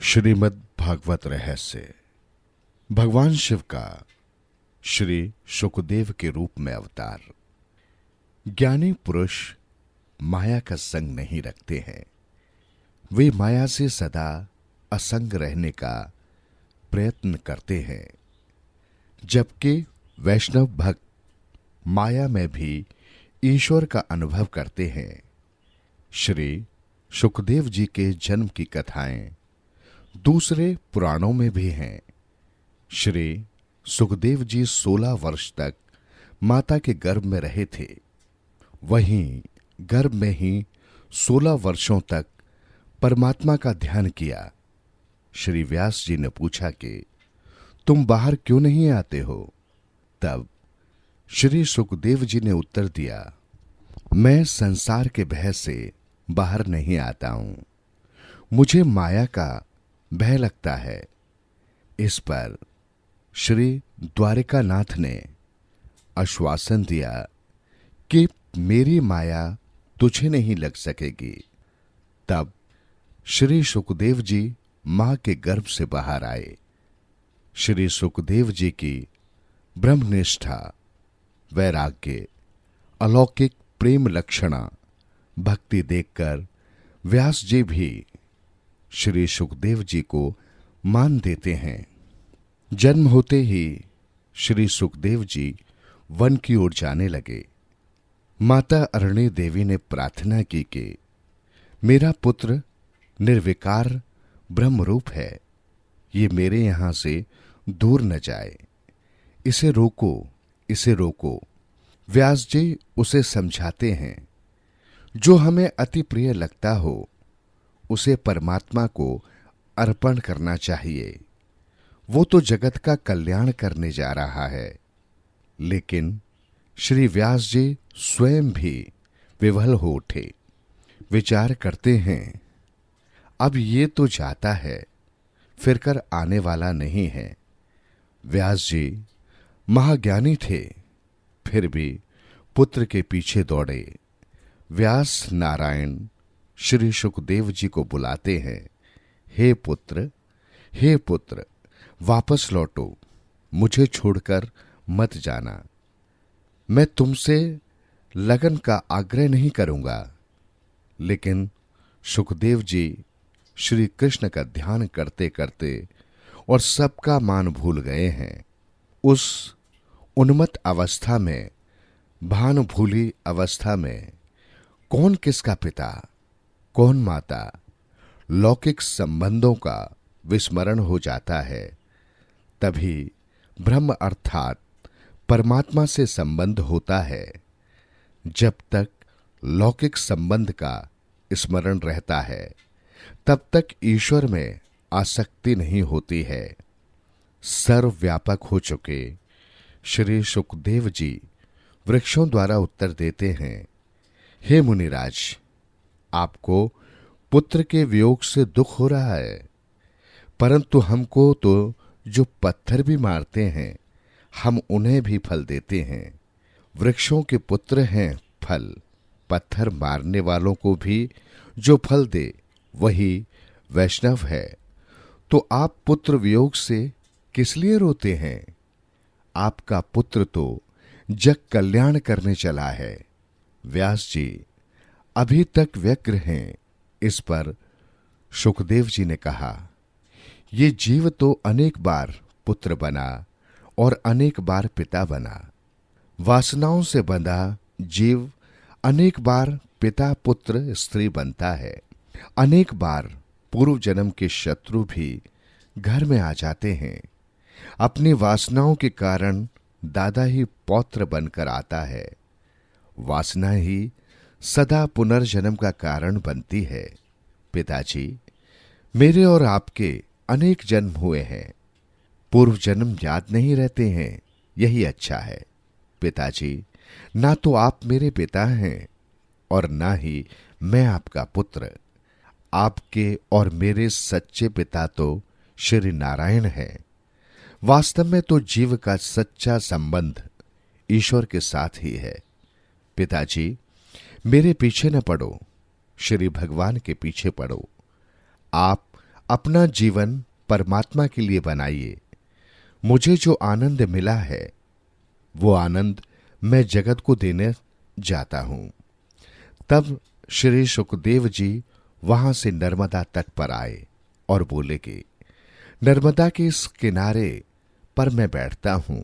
श्रीमद् भागवत रहस्य। भगवान शिव का श्री शुकदेव के रूप में अवतार। ज्ञानी पुरुष माया का संग नहीं रखते हैं। वे माया से सदा असंग रहने का प्रयत्न करते हैं, जबकि वैष्णव भक्त माया में भी ईश्वर का अनुभव करते हैं। श्री शुकदेव जी के जन्म की कथाएं दूसरे पुराणों में भी हैं। श्री सुखदेव जी 16 वर्ष तक माता के गर्भ में रहे थे। वहीं गर्भ में ही 16 वर्षों तक परमात्मा का ध्यान किया। श्री व्यास जी ने पूछा कि तुम बाहर क्यों नहीं आते हो? तब श्री सुखदेव जी ने उत्तर दिया, मैं संसार के भय से बाहर नहीं आता हूं। मुझे माया का भय लगता है। इस पर श्री द्वारिकानाथ ने आश्वासन दिया कि मेरी माया तुझे नहीं लग सकेगी। तब श्री सुखदेव जी मां के गर्भ से बाहर आए। श्री सुखदेव जी की ब्रह्मनिष्ठा, वैराग्य, अलौकिक प्रेम लक्षणा, भक्ति देखकर व्यास जी भी श्री सुखदेव जी को मान देते हैं। जन्म होते ही श्री सुखदेव जी वन की ओर जाने लगे। माता अरण्य देवी ने प्रार्थना की कि मेरा पुत्र निर्विकार ब्रह्मरूप है, ये मेरे यहां से दूर न जाए। इसे रोको, इसे रोको। व्यास जी उसे समझाते हैं, जो हमें अति प्रिय लगता हो उसे परमात्मा को अर्पण करना चाहिए। वो तो जगत का कल्याण करने जा रहा है। लेकिन श्री व्यास जी स्वयं भी विवल हो उठे। विचार करते हैं, अब ये तो जाता है, फिर कर आने वाला नहीं है। व्यास जी महाज्ञानी थे, फिर भी पुत्र के पीछे दौड़े। व्यास नारायण श्री सुखदेव जी को बुलाते हैं, हे पुत्र, वापस लौटो, मुझे छोड़कर मत जाना। मैं तुमसे लगन का आग्रह नहीं करूंगा। लेकिन सुखदेव जी श्री कृष्ण का ध्यान करते करते और सबका मान भूल गए हैं। उस उन्मत्त अवस्था में, भान भूली अवस्था में कौन किसका पिता, कौन माता, लौकिक संबंधों का विस्मरण हो जाता है। तभी ब्रह्म अर्थात परमात्मा से संबंध होता है। जब तक लौकिक संबंध का स्मरण रहता है, तब तक ईश्वर में आसक्ति नहीं होती है। सर्वव्यापक हो चुके श्री सुखदेव जी वृक्षों द्वारा उत्तर देते हैं, हे मुनिराज, आपको पुत्र के वियोग से दुख हो रहा है, परंतु हमको तो जो पत्थर भी मारते हैं, हम उन्हें भी फल देते हैं। वृक्षों के पुत्र हैं फल, पत्थर मारने वालों को भी जो फल दे वही वैष्णव है। तो आप पुत्र वियोग से किस लिए रोते हैं? आपका पुत्र तो जग कल्याण करने चला है। व्यास जी अभी तक व्यग्र हैं। इस पर सुखदेव जी ने कहा, ये जीव तो अनेक बार पुत्र बना और अनेक बार पिता बना। वासनाओं से बंधा जीव अनेक बार पिता, पुत्र, स्त्री बनता है। अनेक बार पूर्व जन्म के शत्रु भी घर में आ जाते हैं। अपनी वासनाओं के कारण दादा ही पौत्र बनकर आता है। वासना ही सदा पुनर्जन्म का कारण बनती है। पिताजी, मेरे और आपके अनेक जन्म हुए हैं, पूर्व जन्म याद नहीं रहते हैं, यही अच्छा है। पिताजी, ना तो आप मेरे पिता हैं और ना ही मैं आपका पुत्र। आपके और मेरे सच्चे पिता तो श्री नारायण हैं। वास्तव में तो जीव का सच्चा संबंध ईश्वर के साथ ही है। पिताजी, मेरे पीछे न पड़ो, श्री भगवान के पीछे पड़ो। आप अपना जीवन परमात्मा के लिए बनाइए। मुझे जो आनंद मिला है वो आनंद मैं जगत को देने जाता हूं। तब श्री सुखदेव जी वहां से नर्मदा तट पर आए और बोले कि नर्मदा के इस किनारे पर मैं बैठता हूं,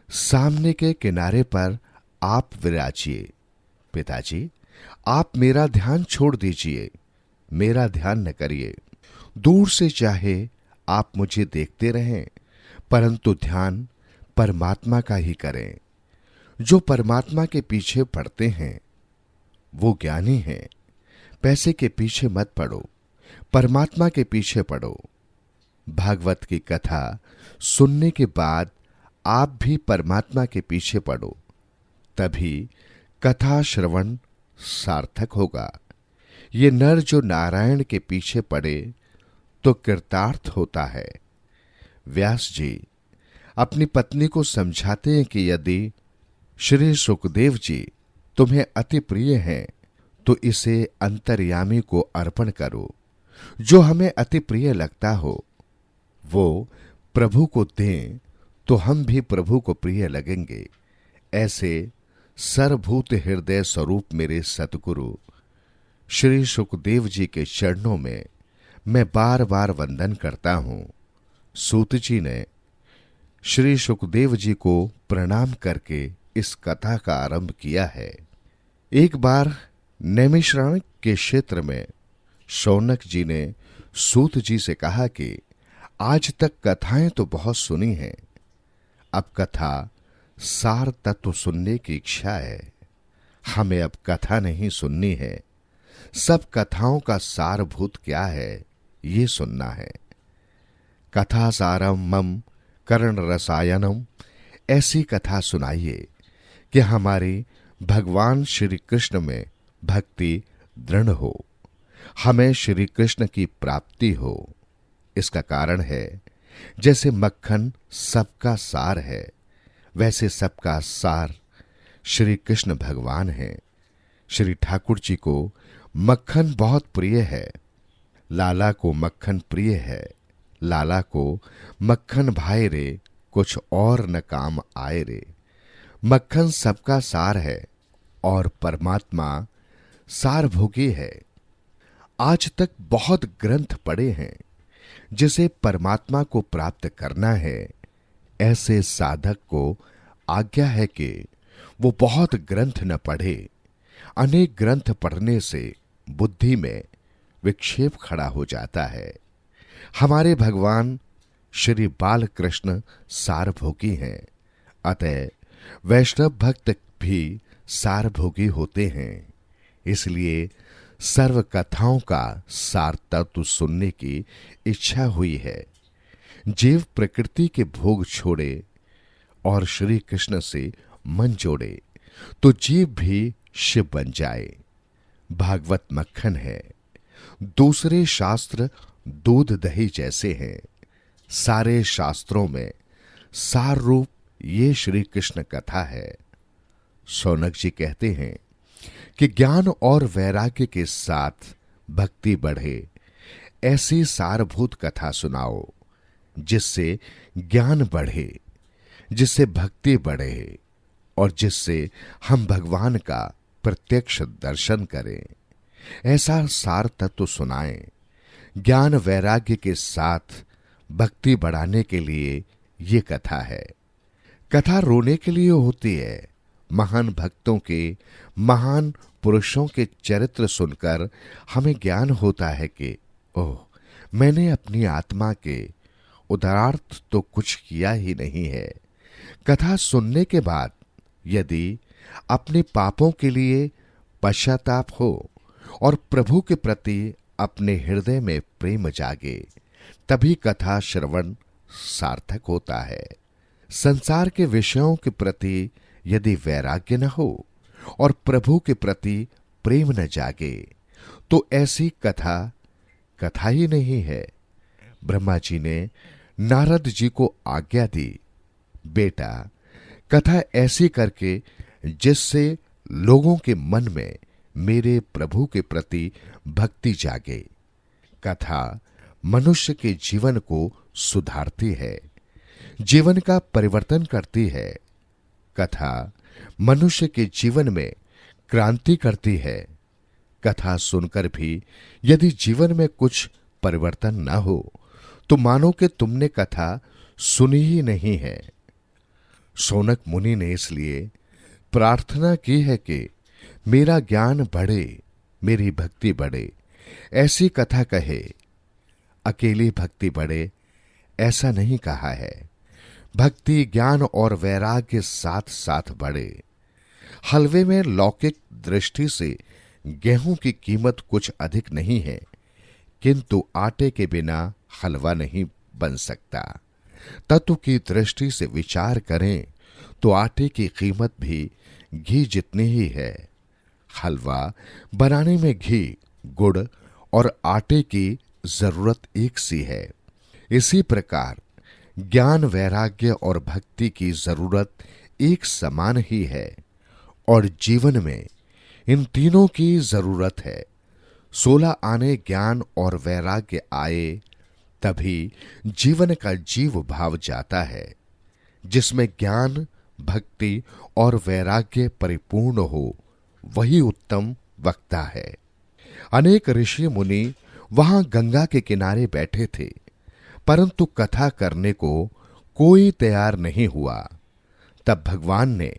सामने के किनारे पर आप विराजिए। पिताजी, आप मेरा ध्यान छोड़ दीजिए, मेरा ध्यान न करिए। दूर से चाहे आप मुझे देखते रहें, परंतु ध्यान परमात्मा का ही करें। जो परमात्मा के पीछे पड़ते हैं वो ज्ञानी हैं। पैसे के पीछे मत पड़ो, परमात्मा के पीछे पड़ो। भागवत की कथा सुनने के बाद आप भी परमात्मा के पीछे पड़ो, तभी कथा श्रवण सार्थक होगा। ये नर जो नारायण के पीछे पड़े तो कृतार्थ होता है। व्यास जी अपनी पत्नी को समझाते हैं कि यदि श्री सुखदेव जी तुम्हें अति प्रिय हैं तो इसे अंतर्यामी को अर्पण करो। जो हमें अति प्रिय लगता हो वो प्रभु को दें तो हम भी प्रभु को प्रिय लगेंगे। ऐसे सर्वभूत हृदय स्वरूप मेरे सतगुरु श्री सुखदेव जी के चरणों में मैं बार बार वंदन करता हूं। सूत जी ने श्री सुखदेव जी को प्रणाम करके इस कथा का आरंभ किया है। एक बार नैमिषारण्य के क्षेत्र में शौनक जी ने सूत जी से कहा कि आज तक कथाएं तो बहुत सुनी हैं, अब कथा सार तत्व सुनने की इच्छा है। हमें अब कथा नहीं सुननी है, सब कथाओं का सारभूत क्या है ये सुनना है। कथा सारम मम कर्ण रसायनम, ऐसी कथा सुनाइए कि हमारी भगवान श्री कृष्ण में भक्ति दृढ़ हो, हमें श्री कृष्ण की प्राप्ति हो। इसका कारण है जैसे मक्खन सबका सार है, वैसे सबका सार श्री कृष्ण भगवान है। श्री ठाकुर जी को मक्खन बहुत प्रिय है, लाला को मक्खन प्रिय है। लाला को मक्खन भाए रे, कुछ और न काम आए रे। मक्खन सबका सार है और परमात्मा सारभोगी है। आज तक बहुत ग्रंथ पढ़े हैं। जिसे परमात्मा को प्राप्त करना है ऐसे साधक को आज्ञा है कि वो बहुत ग्रंथ न पढ़े। अनेक ग्रंथ पढ़ने से बुद्धि में विक्षेप खड़ा हो जाता है। हमारे भगवान श्री बाल कृष्ण सारभोगी हैं, अतः वैष्णव भक्त भी सारभोगी होते हैं। इसलिए सर्व कथाओं का सार तत्व सुनने की इच्छा हुई है। जीव प्रकृति के भोग छोड़े और श्री कृष्ण से मन जोड़े तो जीव भी शिव बन जाए। भागवत मक्खन है, दूसरे शास्त्र दूध दही जैसे हैं। सारे शास्त्रों में सार रूप ये श्री कृष्ण कथा है। शौनक जी कहते हैं कि ज्ञान और वैराग्य के साथ भक्ति बढ़े, ऐसी सारभूत कथा सुनाओ जिससे ज्ञान बढ़े, जिससे भक्ति बढ़े और जिससे हम भगवान का प्रत्यक्ष दर्शन करें। ऐसा सार तत्व सुनाएं। ज्ञान वैराग्य के साथ भक्ति बढ़ाने के लिए ये कथा है। कथा रोने के लिए होती है। महान भक्तों के, महान पुरुषों के चरित्र सुनकर हमें ज्ञान होता है कि ओह, मैंने अपनी आत्मा के उदारार्थ तो कुछ किया ही नहीं है। कथा सुनने के बाद यदि अपने पापों के लिए पश्चाताप हो और प्रभु के प्रति अपने हृदय में प्रेम जागे, तभी कथा श्रवण सार्थक होता है। संसार के विषयों के प्रति यदि वैराग्य न हो और प्रभु के प्रति प्रेम न जागे तो ऐसी कथा कथा ही नहीं है। ब्रह्मा जी ने नारद जी को आज्ञा दी, बेटा कथा ऐसी करके जिससे लोगों के मन में मेरे प्रभु के प्रति भक्ति जागे। कथा मनुष्य के जीवन को सुधारती है, जीवन का परिवर्तन करती है। कथा मनुष्य के जीवन में क्रांति करती है। कथा सुनकर भी यदि जीवन में कुछ परिवर्तन न हो तो मानो कि तुमने कथा सुनी ही नहीं है। शौनक मुनि ने इसलिए प्रार्थना की है कि मेरा ज्ञान बढ़े, मेरी भक्ति बढ़े, ऐसी कथा कहे। अकेली भक्ति बढ़े ऐसा नहीं कहा है। भक्ति, ज्ञान और वैराग्य साथ साथ बढ़े। हलवे में लौकिक दृष्टि से गेहूं की कीमत कुछ अधिक नहीं है, किंतु आटे के बिना हलवा नहीं बन सकता। तत्व की दृष्टि से विचार करें तो आटे की कीमत भी घी जितनी ही है। हलवा बनाने में घी, गुड़ और आटे की जरूरत एक सी है। इसी प्रकार ज्ञान, वैराग्य और भक्ति की जरूरत एक समान ही है और जीवन में इन तीनों की जरूरत है। 16 आने ज्ञान और वैराग्य आए तभी जीवन का जीव भाव जाता है। जिसमें ज्ञान, भक्ति और वैराग्य परिपूर्ण हो वही उत्तम वक्ता है। अनेक ऋषि मुनि वहां गंगा के किनारे बैठे थे, परंतु कथा करने को कोई तैयार नहीं हुआ। तब भगवान ने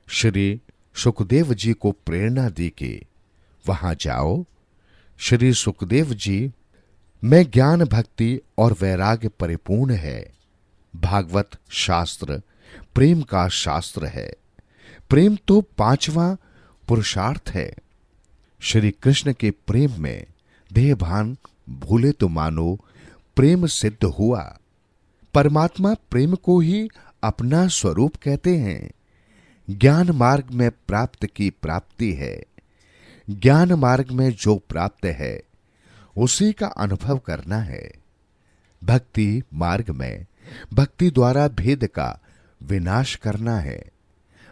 श्री सुखदेव जी को प्रेरणा दी कि वहां जाओ। श्री सुखदेव जी में ज्ञान, भक्ति और वैराग्य परिपूर्ण है। भागवत शास्त्र प्रेम का शास्त्र है। प्रेम तो 5वां पुरुषार्थ है। श्री कृष्ण के प्रेम में देह भान भूले तो मानो प्रेम सिद्ध हुआ। परमात्मा प्रेम को ही अपना स्वरूप कहते हैं। ज्ञान मार्ग में प्राप्त की प्राप्ति है। ज्ञान मार्ग में जो प्राप्त है उसी का अनुभव करना है। भक्ति मार्ग में भक्ति द्वारा भेद का विनाश करना है।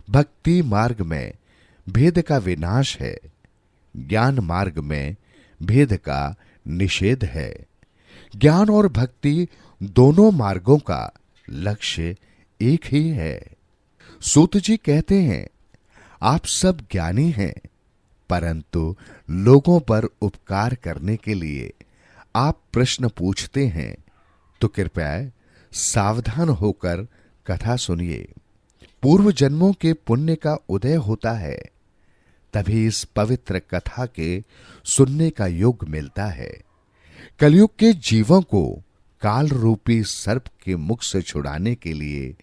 भक्ति मार्ग में भेद का विनाश है। ज्ञान मार्ग में भेद का निषेध है। ज्ञान और भक्ति दोनों मार्गों का लक्ष्य एक ही है। सूत जी कहते हैं, आप सब ज्ञानी हैं, परंतु लोगों पर उपकार करने के लिए आप प्रश्न पूछते हैं, तो कृपया सावधान होकर कथा सुनिए। पूर्व जन्मों के पुण्य का उदय होता है, तभी इस पवित्र कथा के सुनने का योग मिलता है। कलयुग के जीवों को काल रूपी सर्प के मुख से छुड़ाने के लिए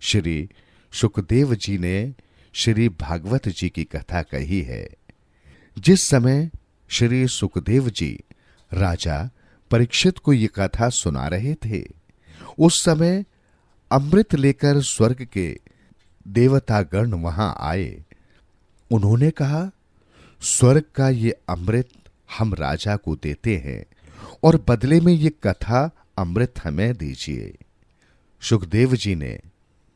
श्री सुखदेव जी ने श्री भागवत जी की कथा कही है। जिस समय श्री सुखदेव जी राजा परीक्षित को ये कथा सुना रहे थे, उस समय अमृत लेकर स्वर्ग के देवतागण वहां आए। उन्होंने कहा, स्वर्ग का ये अमृत हम राजा को देते हैं और बदले में ये कथा अमृत हमें दीजिए। सुखदेव जी ने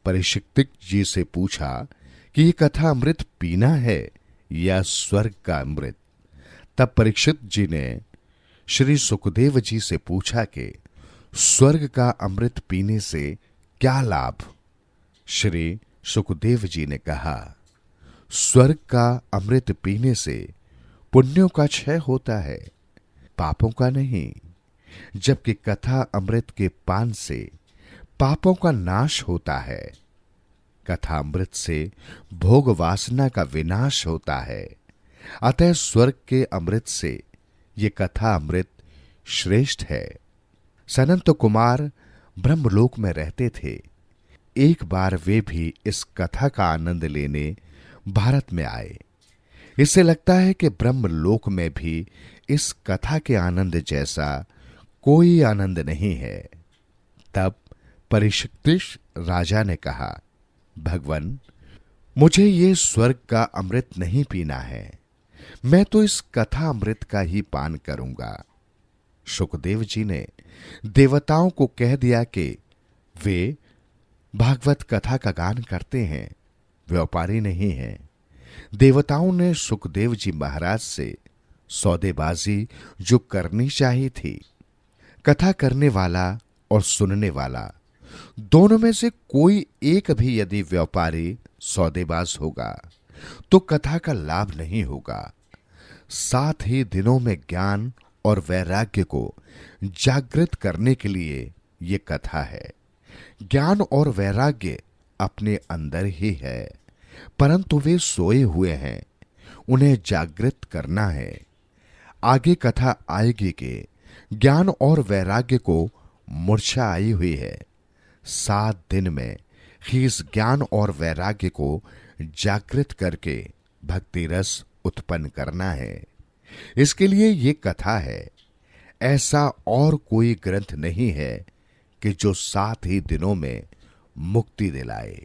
परीक्षित जी से पूछा कि ये कथा अमृत पीना है या स्वर्ग का अमृत। तब परीक्षित जी ने श्री सुखदेव जी से पूछा कि स्वर्ग का अमृत पीने से क्या लाभ। श्री सुखदेव जी ने कहा, स्वर्ग का अमृत पीने से पुण्यों का क्षय होता है, पापों का नहीं। जबकि कथा अमृत के पान से पापों का नाश होता है। कथा अमृत से भोग वासना का विनाश होता है। अतः स्वर्ग के अमृत से ये कथा अमृत श्रेष्ठ है। सनंत कुमार ब्रह्मलोक में रहते थे। एक बार वे भी इस कथा का आनंद लेने भारत में आए। इससे लगता है कि ब्रह्मलोक में भी इस कथा के आनंद जैसा कोई आनंद नहीं है। तब परीक्षित राजा ने कहा, भगवन, मुझे ये स्वर्ग का अमृत नहीं पीना है, मैं तो इस कथा अमृत का ही पान करूंगा। सुखदेव जी ने देवताओं को कह दिया कि वे भागवत कथा का गान करते हैं, व्यापारी नहीं हैं। देवताओं ने सुखदेव जी महाराज से सौदेबाजी जो करनी चाहिए थी, कथा करने वाला और सुनने वाला दोनों में से कोई एक भी यदि व्यापारी सौदेबाज होगा तो कथा का लाभ नहीं होगा। 7 ही दिनों में ज्ञान और वैराग्य को जागृत करने के लिए ये कथा है। ज्ञान और वैराग्य अपने अंदर ही है, परंतु वे सोए हुए हैं, उन्हें जागृत करना है। आगे कथा आएगी कि ज्ञान और वैराग्य को मूर्छा आई हुई है। 7 दिन में ही इस ज्ञान और वैराग्य को जागृत करके भक्ति रस उत्पन्न करना है। इसके लिए ये कथा है। ऐसा और कोई ग्रंथ नहीं है कि जो 7 ही दिनों में मुक्ति दिलाए।